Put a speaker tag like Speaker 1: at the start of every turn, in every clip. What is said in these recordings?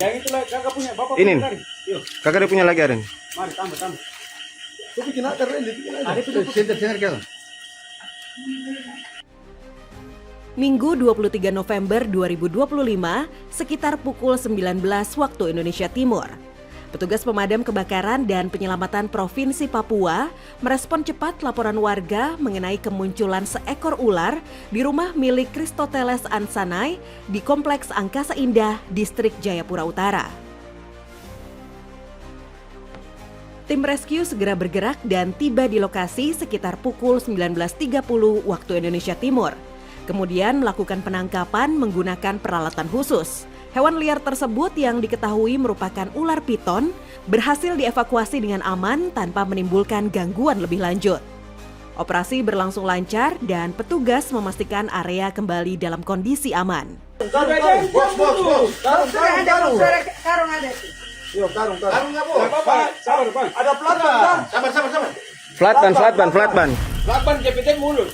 Speaker 1: Yang itu lah kakak punya, bapak
Speaker 2: Ini.
Speaker 1: punya lari. Yuk,
Speaker 2: Kakak ada punya lagi Aren?
Speaker 1: mari tambah.
Speaker 3: Itu bikin akar ini, bikin akar.
Speaker 1: Ada itu
Speaker 3: Center kalau.
Speaker 4: Minggu 23 November 2025, sekitar pukul 19 waktu Indonesia Timur. Petugas pemadam kebakaran dan penyelamatan Provinsi Papua merespon cepat laporan warga mengenai kemunculan seekor ular di rumah milik Christoteles Ansanai di Kompleks Angkasa Indah, Distrik Jayapura Utara. Tim rescue segera bergerak dan tiba di lokasi sekitar pukul 19.30 waktu Indonesia Timur. Kemudian melakukan penangkapan menggunakan peralatan khusus. Hewan liar tersebut yang diketahui merupakan ular piton berhasil dievakuasi dengan aman tanpa menimbulkan gangguan lebih lanjut. Operasi berlangsung lancar dan petugas memastikan area kembali dalam kondisi aman.
Speaker 3: Bos. Karung.
Speaker 1: Karung ada tuh.
Speaker 3: Yo, karung.
Speaker 1: Karung nggak boleh. Sabar, Bang.
Speaker 3: Ada plat ban. Sabar.
Speaker 2: Flat ban.
Speaker 1: Lapan jepitan mulut.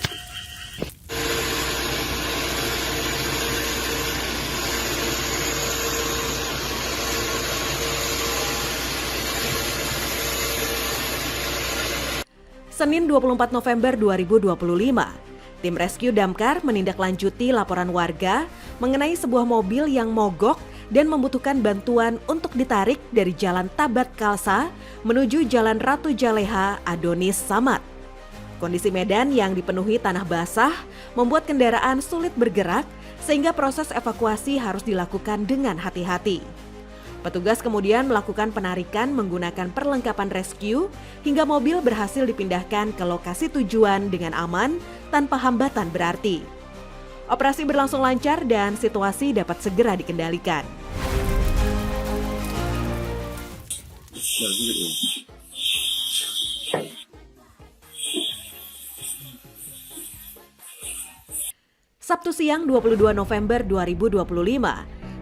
Speaker 4: Senin 24 November 2025, tim rescue damkar menindaklanjuti laporan warga mengenai sebuah mobil yang mogok dan membutuhkan bantuan untuk ditarik dari Jalan Tabat Kalsa menuju Jalan Ratu Jaleha Adonis Samad. Kondisi medan yang dipenuhi tanah basah membuat kendaraan sulit bergerak sehingga proses evakuasi harus dilakukan dengan hati-hati. Petugas kemudian melakukan penarikan menggunakan perlengkapan rescue hingga mobil berhasil dipindahkan ke lokasi tujuan dengan aman tanpa hambatan berarti. Operasi berlangsung lancar dan situasi dapat segera dikendalikan. Sabtu siang 22 November 2025,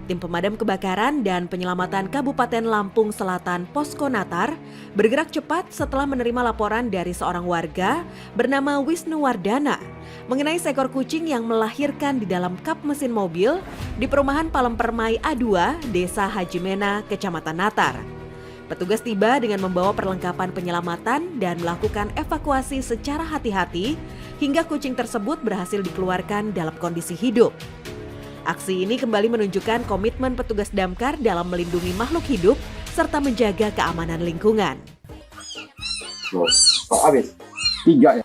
Speaker 4: tim pemadam kebakaran dan penyelamatan Kabupaten Lampung Selatan Posko Natar bergerak cepat setelah menerima laporan dari seorang warga bernama Wisnu Wardana mengenai seekor kucing yang melahirkan di dalam kap mesin mobil di perumahan Palempermai A2, Desa Hajimena, Kecamatan Natar. Petugas tiba dengan membawa perlengkapan penyelamatan dan melakukan evakuasi secara hati-hati hingga kucing tersebut berhasil dikeluarkan dalam kondisi hidup. Aksi ini kembali menunjukkan komitmen petugas damkar dalam melindungi makhluk hidup serta menjaga keamanan lingkungan.
Speaker 3: Habis. 3 ya.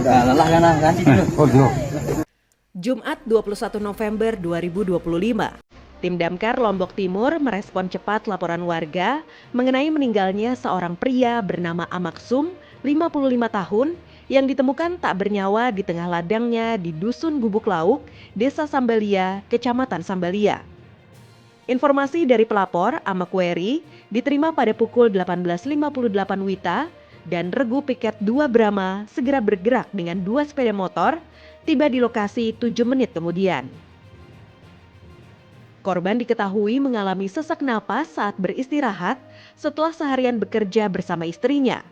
Speaker 3: Udah lelah kan?
Speaker 4: Jumat 21 November 2025, tim damkar Lombok Timur merespon cepat laporan warga mengenai meninggalnya seorang pria bernama Amaksum, 55 tahun, yang ditemukan tak bernyawa di tengah ladangnya di Dusun Gubuk Lauk, Desa Sambalia, Kecamatan Sambalia. Informasi dari pelapor, Amakweri, diterima pada pukul 18.58 WITA dan Regu Piket 2 Brahma segera bergerak dengan 2 sepeda motor, tiba di lokasi 7 menit kemudian. Korban diketahui mengalami sesak napas saat beristirahat setelah seharian bekerja bersama istrinya.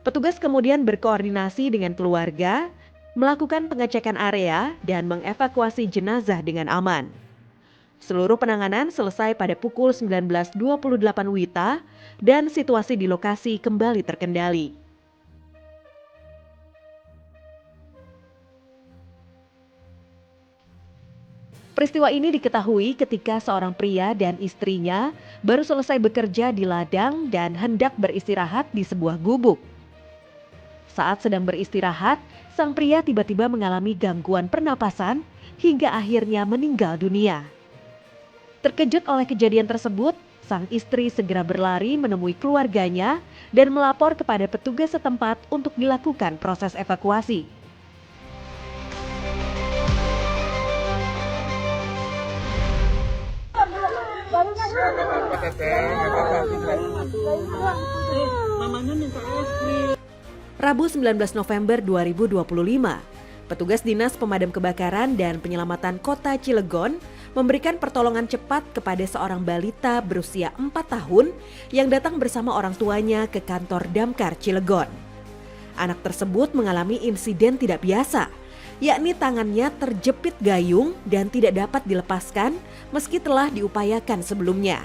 Speaker 4: Petugas kemudian berkoordinasi dengan keluarga, melakukan pengecekan area dan mengevakuasi jenazah dengan aman. Seluruh penanganan selesai pada pukul 19.28 WITA dan situasi di lokasi kembali terkendali. Peristiwa ini diketahui ketika seorang pria dan istrinya baru selesai bekerja di ladang dan hendak beristirahat di sebuah gubuk. Saat sedang beristirahat, sang pria tiba-tiba mengalami gangguan pernapasan hingga akhirnya meninggal dunia. Terkejut oleh kejadian tersebut, sang istri segera berlari menemui keluarganya dan melapor kepada petugas setempat untuk dilakukan proses evakuasi. Rabu 19 November 2025, petugas Dinas Pemadam Kebakaran dan Penyelamatan Kota Cilegon memberikan pertolongan cepat kepada seorang balita berusia 4 tahun yang datang bersama orang tuanya ke kantor Damkar Cilegon. Anak tersebut mengalami insiden tidak biasa, yakni tangannya terjepit gayung dan tidak dapat dilepaskan meski telah diupayakan sebelumnya.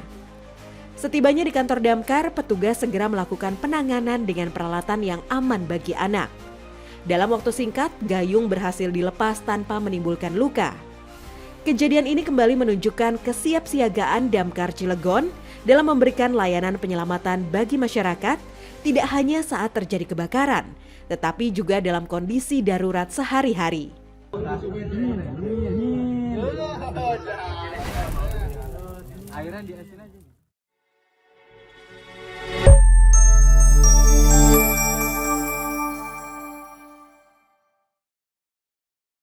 Speaker 4: Setibanya di kantor damkar, petugas segera melakukan penanganan dengan peralatan yang aman bagi anak. Dalam waktu singkat, gayung berhasil dilepas tanpa menimbulkan luka. Kejadian ini kembali menunjukkan kesiapsiagaan Damkar Cilegon dalam memberikan layanan penyelamatan bagi masyarakat, tidak hanya saat terjadi kebakaran, tetapi juga dalam kondisi darurat sehari-hari.
Speaker 3: Airan di asin aja.